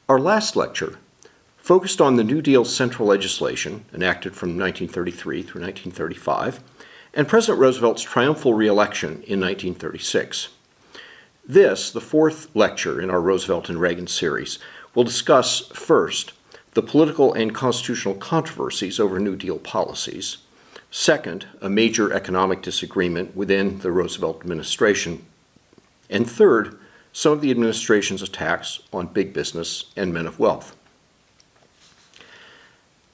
Our last lecture focused on the New Deal's central legislation, enacted from 1933 through 1935, and President Roosevelt's triumphal re-election in 1936. This, the fourth lecture in our Roosevelt and Reagan series, will discuss, first, the political and constitutional controversies over New Deal policies, second, a major economic disagreement within the Roosevelt administration, and third, some of the administration's attacks on big business and men of wealth.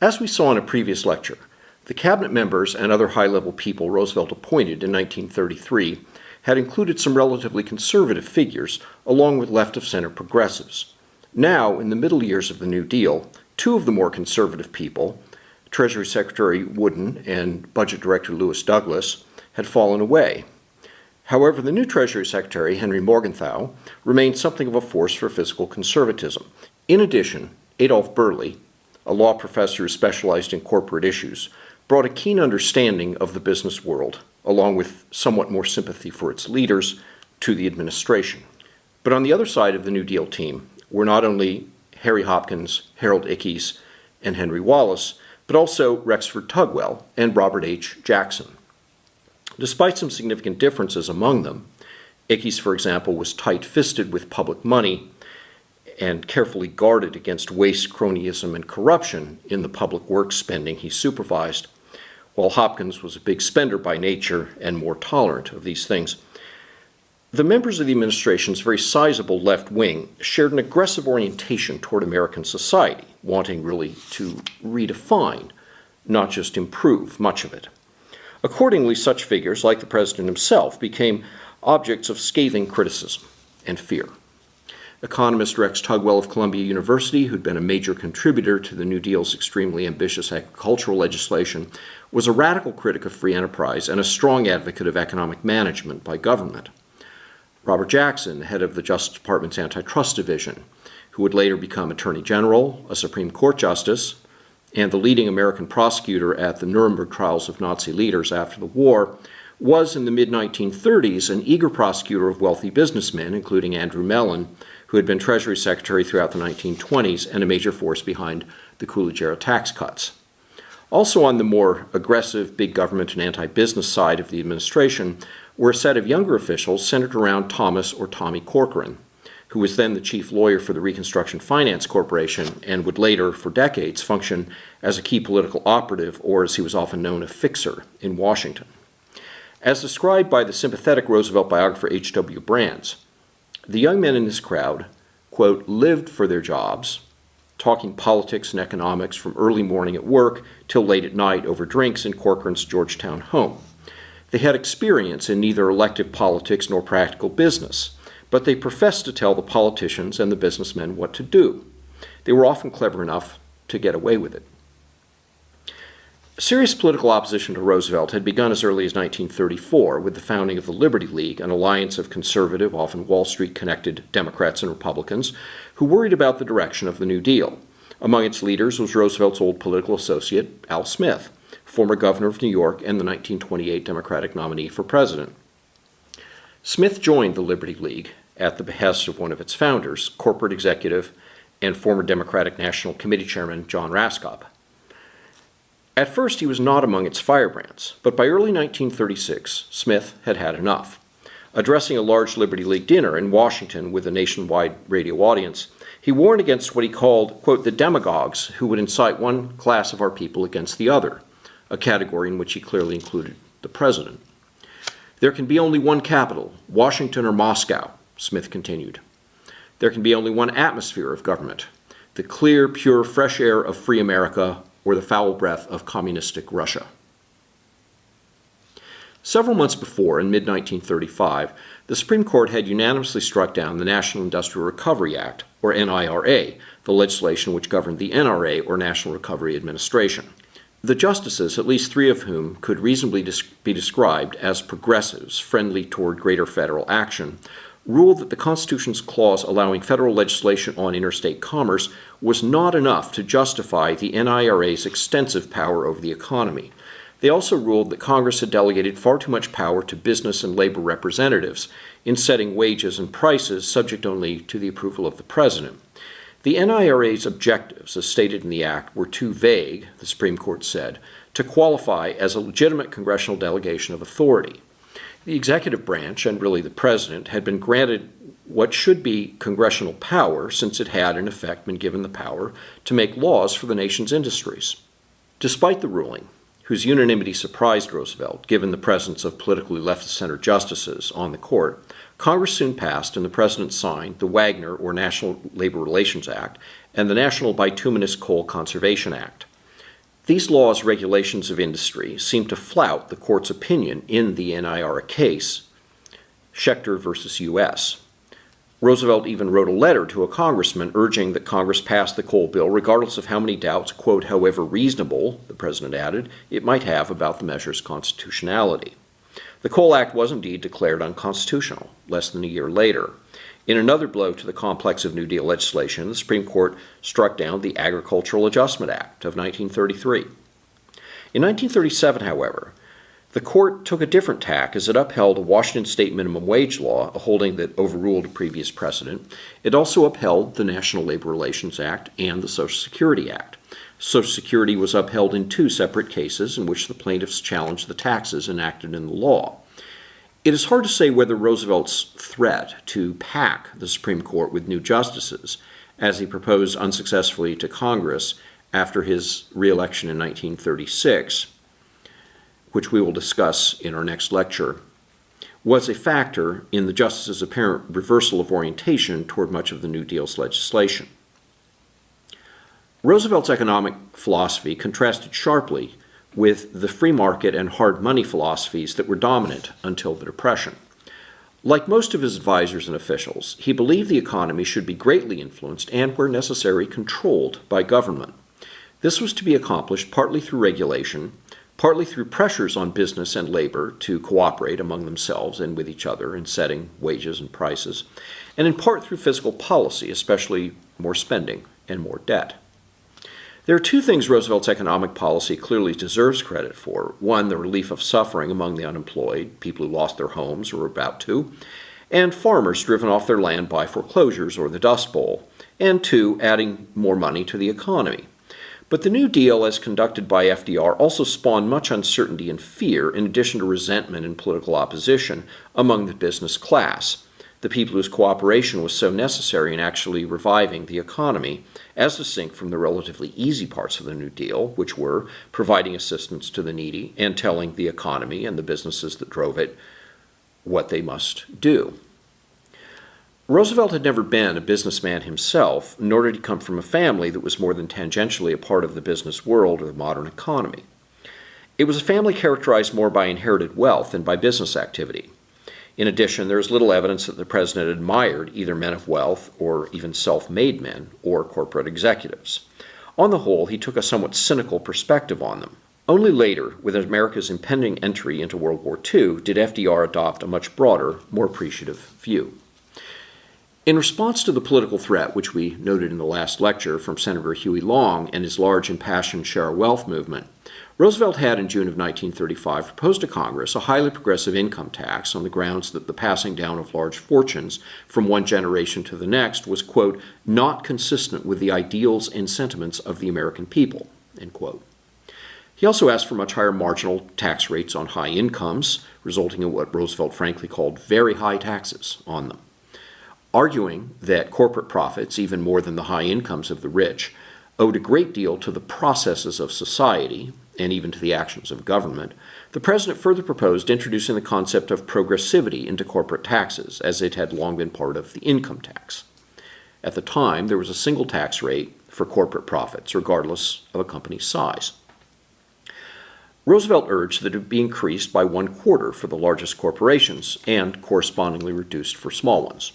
As we saw in a previous lecture, the cabinet members and other high-level people Roosevelt appointed in 1933 had included some relatively conservative figures along with left-of-center progressives. Now, in the middle years of the New Deal, two of the more conservative people, Treasury Secretary Wooden and Budget Director Lewis Douglas, had fallen away. However, the new Treasury Secretary, Henry Morgenthau, remained something of a force for fiscal conservatism. In addition, Adolph Burley, a law professor who specialized in corporate issues, brought a keen understanding of the business world, along with somewhat more sympathy for its leaders, to the administration. But on the other side of the New Deal team were not only Harry Hopkins, Harold Ickes, and Henry Wallace, but also Rexford Tugwell and Robert H. Jackson. Despite some significant differences among them, Ickes, for example, was tight-fisted with public money and carefully guarded against waste, cronyism, and corruption in the public works spending he supervised, while Hopkins was a big spender by nature and more tolerant of these things. The members of the administration's very sizable left wing shared an aggressive orientation toward American society, wanting really to redefine, not just improve, much of it. Accordingly, such figures, like the president himself, became objects of scathing criticism and fear. Economist Rex Tugwell of Columbia University, who'd been a major contributor to the New Deal's extremely ambitious agricultural legislation, was a radical critic of free enterprise and a strong advocate of economic management by government. Robert Jackson, head of the Justice Department's Antitrust Division, who would later become Attorney General, a Supreme Court Justice, and the leading American prosecutor at the Nuremberg trials of Nazi leaders after the war, was in the mid-1930s an eager prosecutor of wealthy businessmen, including Andrew Mellon, who had been Treasury Secretary throughout the 1920s and a major force behind the Coolidge-era tax cuts. Also on the more aggressive big government and anti-business side of the administration were a set of younger officials centered around Thomas or Tommy Corcoran, who was then the chief lawyer for the Reconstruction Finance Corporation and would later, for decades, function as a key political operative, or as he was often known, a fixer in Washington. As described by the sympathetic Roosevelt biographer H.W. Brands, the young men in this crowd, quote, lived for their jobs, talking politics and economics from early morning at work till late at night over drinks in Corcoran's Georgetown home. They had experience in neither elective politics nor practical business, but they professed to tell the politicians and the businessmen what to do. They were often clever enough to get away with it. Serious political opposition to Roosevelt had begun as early as 1934 with the founding of the Liberty League, an alliance of conservative, often Wall Street-connected Democrats and Republicans who worried about the direction of the New Deal. Among its leaders was Roosevelt's old political associate, Al Smith, former governor of New York and the 1928 Democratic nominee for president. Smith joined the Liberty League at the behest of one of its founders, corporate executive and former Democratic National Committee Chairman John Raskob. At first, he was not among its firebrands, but by early 1936, Smith had had enough. Addressing a large Liberty League dinner in Washington with a nationwide radio audience, he warned against what he called, quote, the demagogues who would incite one class of our people against the other, a category in which he clearly included the president. There can be only one capital, Washington or Moscow, Smith continued. There can be only one atmosphere of government, the clear, pure, fresh air of free America or the foul breath of communistic Russia. Several months before, in mid-1935, the Supreme Court had unanimously struck down the National Industrial Recovery Act, or NIRA, the legislation which governed the NRA, or National Recovery Administration. The justices, at least three of whom could reasonably be described as progressives friendly toward greater federal action, ruled that the Constitution's clause allowing federal legislation on interstate commerce was not enough to justify the NIRA's extensive power over the economy. They also ruled that Congress had delegated far too much power to business and labor representatives in setting wages and prices subject only to the approval of the president. The NIRA's objectives, as stated in the Act, were too vague, the Supreme Court said, to qualify as a legitimate congressional delegation of authority. The executive branch, and really the president, had been granted what should be congressional power since it had, in effect, been given the power to make laws for the nation's industries. Despite the ruling, whose unanimity surprised Roosevelt, given the presence of politically left-of-center justices on the court, Congress soon passed and the president signed the Wagner, or National Labor Relations Act, and the National Bituminous Coal Conservation Act. These laws, regulations of industry seem to flout the court's opinion in the NIRA case, Schechter versus U.S. Roosevelt even wrote a letter to a congressman urging that Congress pass the coal bill regardless of how many doubts, quote, however reasonable, the president added, it might have about the measure's constitutionality. The Coal Act was indeed declared unconstitutional less than a year later. In another blow to the complex of New Deal legislation, the Supreme Court struck down the Agricultural Adjustment Act of 1933. In 1937, however, the court took a different tack as it upheld a Washington state minimum wage law, a holding that overruled a previous precedent. It also upheld the National Labor Relations Act and the Social Security Act. Social Security was upheld in two separate cases in which the plaintiffs challenged the taxes enacted in the law. It is hard to say whether Roosevelt's threat to pack the Supreme Court with new justices, as he proposed unsuccessfully to Congress after his re-election in 1936, which we will discuss in our next lecture, was a factor in the justices' apparent reversal of orientation toward much of the New Deal's legislation. Roosevelt's economic philosophy contrasted sharply with the free market and hard money philosophies that were dominant until the Depression. Like most of his advisors and officials, he believed the economy should be greatly influenced and, where necessary, controlled by government. This was to be accomplished partly through regulation, partly through pressures on business and labor to cooperate among themselves and with each other in setting wages and prices, and in part through fiscal policy, especially more spending and more debt. There are two things Roosevelt's economic policy clearly deserves credit for. One, the relief of suffering among the unemployed, people who lost their homes or were about to, and farmers driven off their land by foreclosures or the Dust Bowl. And two, adding more money to the economy. But the New Deal, as conducted by FDR, also spawned much uncertainty and fear, in addition to resentment and political opposition among the business class, the people whose cooperation was so necessary in actually reviving the economy, as distinct from the relatively easy parts of the New Deal, which were providing assistance to the needy and telling the economy and the businesses that drove it what they must do. Roosevelt had never been a businessman himself, nor did he come from a family that was more than tangentially a part of the business world or the modern economy. It was a family characterized more by inherited wealth than by business activity. In addition, there is little evidence that the president admired either men of wealth or even self-made men or corporate executives. On the whole, he took a somewhat cynical perspective on them. Only later, with America's impending entry into World War II, did FDR adopt a much broader, more appreciative view. In response to the political threat, which we noted in the last lecture, from Senator Huey Long and his large impassioned Share Our Wealth movement, Roosevelt had in June of 1935 proposed to Congress a highly progressive income tax on the grounds that the passing down of large fortunes from one generation to the next was, quote, not consistent with the ideals and sentiments of the American people, end quote. He also asked for much higher marginal tax rates on high incomes, resulting in what Roosevelt frankly called very high taxes on them, arguing that corporate profits, even more than the high incomes of the rich, owed a great deal to the processes of society and even to the actions of government. The president further proposed introducing the concept of progressivity into corporate taxes, as it had long been part of the income tax. At the time, there was a single tax rate for corporate profits, regardless of a company's size. Roosevelt urged that it be increased by 1/4 for the largest corporations and correspondingly reduced for small ones.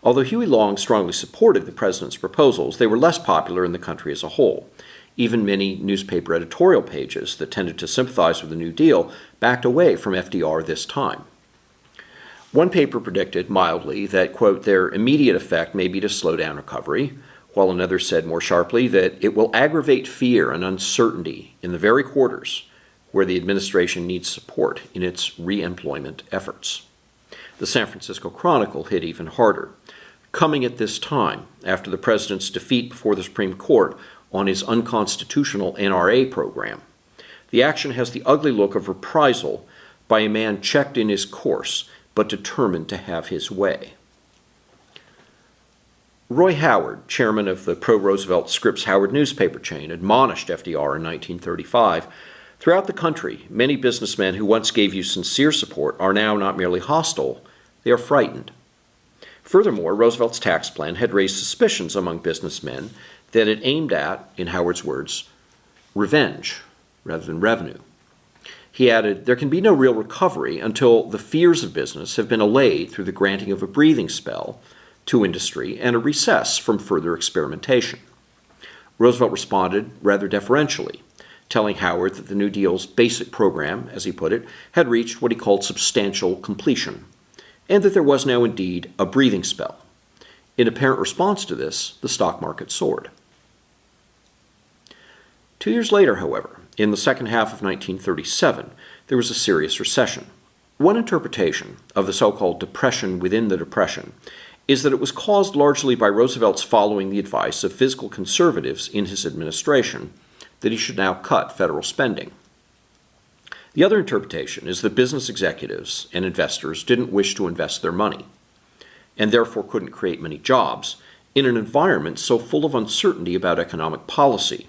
Although Huey Long strongly supported the president's proposals, they were less popular in the country as a whole. Even many newspaper editorial pages that tended to sympathize with the New Deal backed away from FDR this time. One paper predicted mildly that, quote, their immediate effect may be to slow down recovery, while another said more sharply that it will aggravate fear and uncertainty in the very quarters where the administration needs support in its re-employment efforts. The San Francisco Chronicle hit even harder. coming at this time after the president's defeat before the Supreme Court on his unconstitutional NRA program. The action has the ugly look of reprisal by a man checked in his course but determined to have his way. Roy Howard, chairman of the pro-Roosevelt Scripps-Howard newspaper chain, admonished FDR in 1935, "Throughout the country, many businessmen who once gave you sincere support are now not merely hostile, they are frightened." Furthermore, Roosevelt's tax plan had raised suspicions among businessmen that it aimed at, in Howard's words, revenge rather than revenue. He added, "There can be no real recovery until the fears of business have been allayed through the granting of a breathing spell to industry and a recess from further experimentation." Roosevelt responded rather deferentially, telling Howard that the New Deal's basic program, as he put it, had reached what he called substantial completion, and that there was now indeed a breathing spell. In apparent response to this, the stock market soared. 2 years later, however, in the second half of 1937, there was a serious recession. One interpretation of the so-called depression within the depression is that it was caused largely by Roosevelt's following the advice of fiscal conservatives in his administration that he should now cut federal spending. The other interpretation is that business executives and investors didn't wish to invest their money, and therefore couldn't create many jobs in an environment so full of uncertainty about economic policy,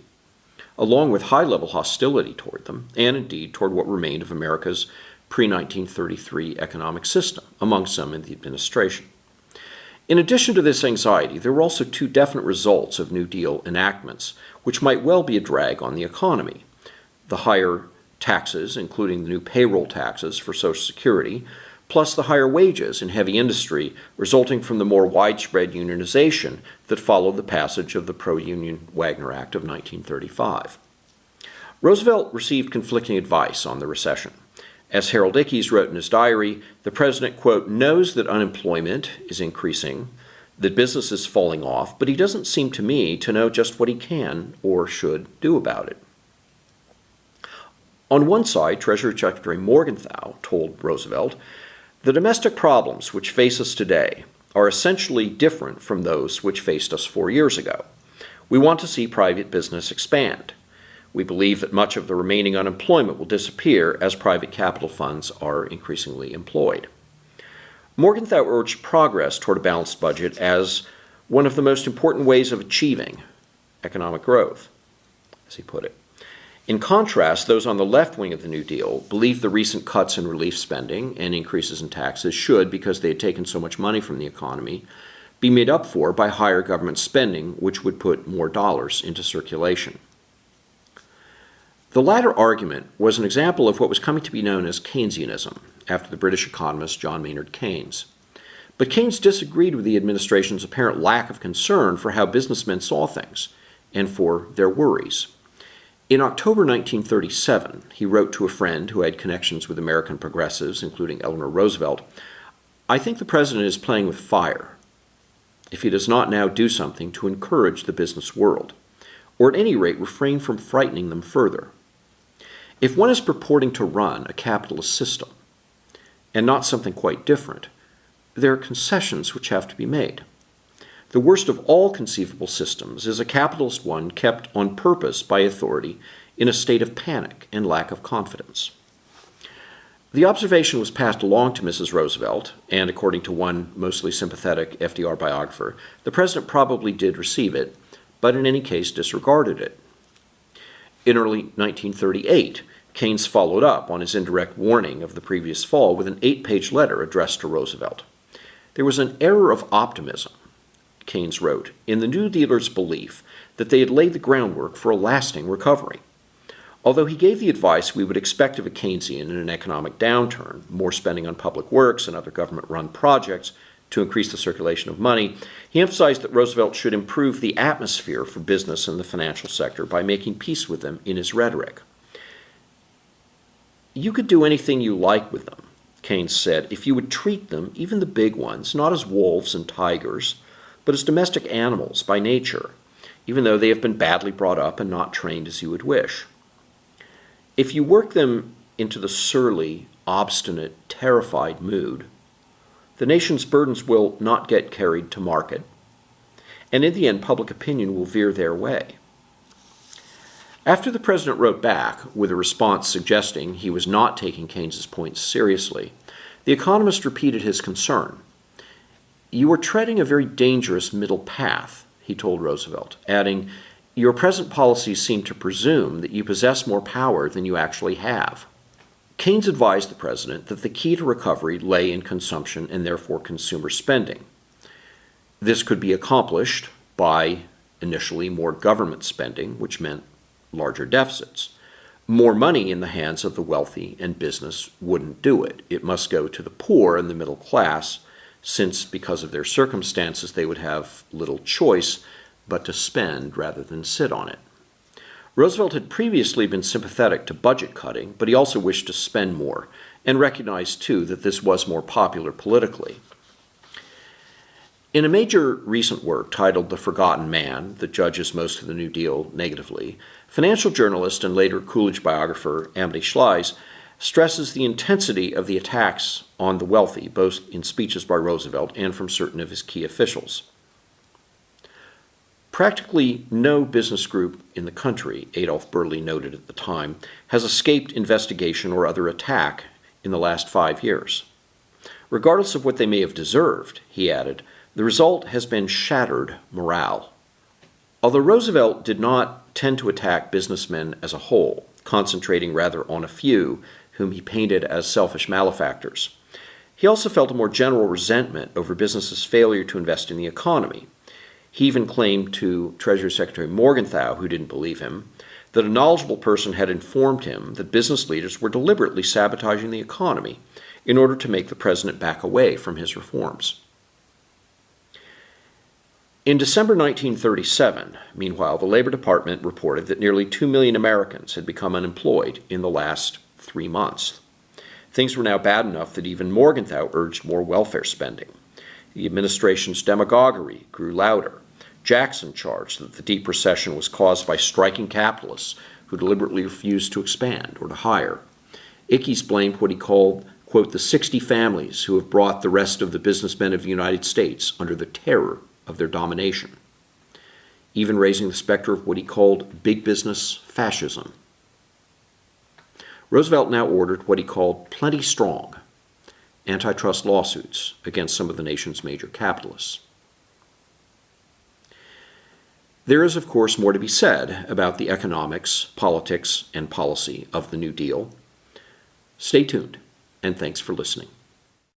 along with high-level hostility toward them, and indeed toward what remained of America's pre-1933 economic system, among some in the administration. In addition to this anxiety, there were also two definite results of New Deal enactments, which might well be a drag on the economy: the higher taxes, including the new payroll taxes for Social Security, plus the higher wages in heavy industry resulting from the more widespread unionization that followed the passage of the pro-union Wagner Act of 1935. Roosevelt received conflicting advice on the recession. As Harold Ickes wrote in his diary, the president, quote, "knows that unemployment is increasing, that business is falling off, but he doesn't seem to me to know just what he can or should do about it." On one side, Treasury Secretary Morgenthau told Roosevelt, "The domestic problems which face us today are essentially different from those which faced us 4 years ago. We want to see private business expand. We believe that much of the remaining unemployment will disappear as private capital funds are increasingly employed." Morgenthau urged progress toward a balanced budget as one of the most important ways of achieving economic growth, as he put it. In contrast, those on the left wing of the New Deal believed the recent cuts in relief spending and increases in taxes should, because they had taken so much money from the economy, be made up for by higher government spending, which would put more dollars into circulation. The latter argument was an example of what was coming to be known as Keynesianism, after the British economist John Maynard Keynes. But Keynes disagreed with the administration's apparent lack of concern for how businessmen saw things and for their worries. In October 1937, he wrote to a friend who had connections with American progressives, including Eleanor Roosevelt, "I think the president is playing with fire if he does not now do something to encourage the business world, or at any rate refrain from frightening them further. If one is purporting to run a capitalist system, and not something quite different, there are concessions which have to be made. The worst of all conceivable systems is a capitalist one kept on purpose by authority in a state of panic and lack of confidence." The observation was passed along to Mrs. Roosevelt, and according to one mostly sympathetic FDR biographer, the president probably did receive it, but in any case disregarded it. In early 1938, Keynes followed up on his indirect warning of the previous fall with an 8-page letter addressed to Roosevelt. There was an error of optimism, Keynes wrote, in the New Dealers' belief that they had laid the groundwork for a lasting recovery. Although he gave the advice we would expect of a Keynesian in an economic downturn, more spending on public works and other government-run projects to increase the circulation of money, he emphasized that Roosevelt should improve the atmosphere for business and the financial sector by making peace with them in his rhetoric. "You could do anything you like with them," Keynes said, "if you would treat them, even the big ones, not as wolves and tigers, but as domestic animals by nature, even though they have been badly brought up and not trained as you would wish. If you work them into the surly, obstinate, terrified mood, the nation's burdens will not get carried to market, and in the end, public opinion will veer their way. After the president wrote back with a response suggesting he was not taking Keynes's points seriously, the economist repeated his concern. "You are treading a very dangerous middle path," he told Roosevelt, adding, "Your present policies seem to presume that you possess more power than you actually have." Keynes advised the president that the key to recovery lay in consumption and therefore consumer spending. This could be accomplished by initially more government spending, which meant larger deficits. More money in the hands of the wealthy and business wouldn't do it. It must go to the poor and the middle class, since because of their circumstances they would have little choice but to spend rather than sit on it. Roosevelt had previously been sympathetic to budget cutting, but he also wished to spend more, and recognized, too, that this was more popular politically. In a major recent work titled The Forgotten Man, that judges most of the New Deal negatively, financial journalist and later Coolidge biographer Amity Shlys stresses the intensity of the attacks on the wealthy, both in speeches by Roosevelt and from certain of his key officials. Practically no business group in the country, Adolph Burley noted at the time, has escaped investigation or other attack in the last 5 years. Regardless of what they may have deserved, he added, the result has been shattered morale. Although Roosevelt did not tend to attack businessmen as a whole, concentrating rather on a few whom he painted as selfish malefactors, he also felt a more general resentment over business's failure to invest in the economy. He even claimed to Treasury Secretary Morgenthau, who didn't believe him, that a knowledgeable person had informed him that business leaders were deliberately sabotaging the economy in order to make the president back away from his reforms. In December 1937, meanwhile, the Labor Department reported that nearly 2 million Americans had become unemployed in the last 3 months. Things were now bad enough that even Morgenthau urged more welfare spending. The administration's demagoguery grew louder. Jackson charged that the deep recession was caused by striking capitalists who deliberately refused to expand or to hire. Ickes blamed what he called, quote, the 60 families who have brought the rest of the businessmen of the United States under the terror of their domination, even raising the specter of what he called big business fascism. Roosevelt now ordered what he called plenty strong antitrust lawsuits against some of the nation's major capitalists. There is, of course, more to be said about the economics, politics, and policy of the New Deal. Stay tuned, and thanks for listening.